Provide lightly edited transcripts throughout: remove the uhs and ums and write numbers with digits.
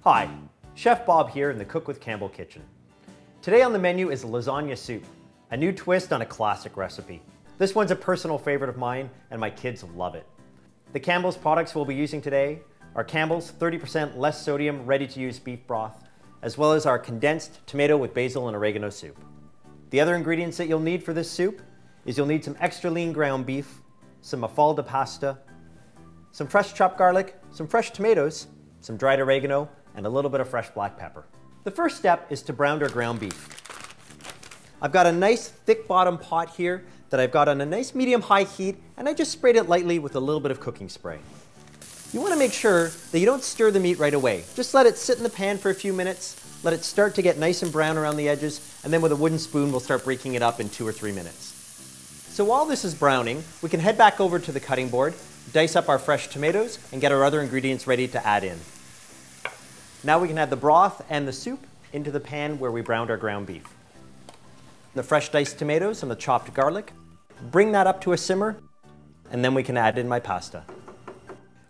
Hi, Chef Bob here in the Cook with Campbell kitchen. Today on the menu is lasagna soup, a new twist on a classic recipe. This one's a personal favorite of mine and my kids love it. The Campbell's products we'll be using today are Campbell's 30% less sodium ready-to-use beef broth, as well as our condensed tomato with basil and oregano soup. The other ingredients that you'll need for this soup is you'll need some extra lean ground beef, some mafalda pasta, some fresh chopped garlic, some fresh tomatoes, some dried oregano, and a little bit of fresh black pepper. The first step is to brown our ground beef. I've got a nice thick bottom pot here that I've got on a nice medium-high heat, and I just sprayed it lightly with a little bit of cooking spray. You want to make sure that you don't stir the meat right away. Just let it sit in the pan for a few minutes, let it start to get nice and brown around the edges, and then with a wooden spoon we'll start breaking it up in 2 or 3 minutes. So while this is browning, we can head back over to the cutting board, dice up our fresh tomatoes, and get our other ingredients ready to add in. Now we can add the broth and the soup into the pan where we browned our ground beef. The fresh diced tomatoes and the chopped garlic. Bring that up to a simmer, and then we can add in my pasta.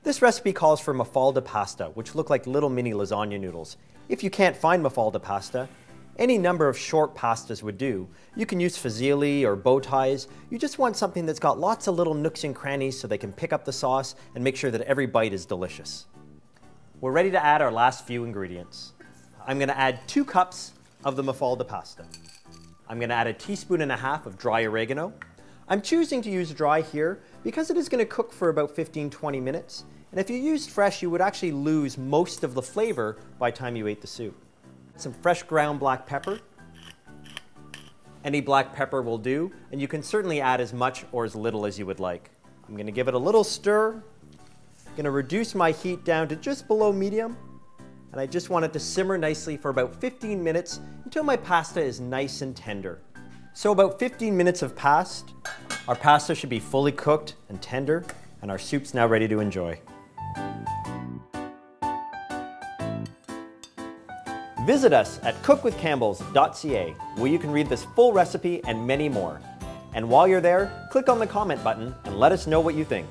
This recipe calls for mafalda pasta, which look like little mini lasagna noodles. If you can't find mafalda pasta, any number of short pastas would do. You can use fusilli or bow ties. You just want something that's got lots of little nooks and crannies so they can pick up the sauce and make sure that every bite is delicious. We're ready to add our last few ingredients. I'm going to add 2 cups of the mafalda pasta. I'm going to add 1.5 teaspoons of dry oregano. I'm choosing to use dry here because it is going to cook for about 15-20 minutes. And if you used fresh, you would actually lose most of the flavor by the time you ate the soup. Some fresh ground black pepper. Any black pepper will do, and you can certainly add as much or as little as you would like. I'm going to give it a little stir. I'm going to reduce my heat down to just below medium, and I just want it to simmer nicely for about 15 minutes until my pasta is nice and tender. So about 15 minutes have passed. Our pasta should be fully cooked and tender, and our soup's now ready to enjoy. Visit us at cookwithcampbells.ca, where you can read this full recipe and many more. And while you're there, click on the comment button and let us know what you think.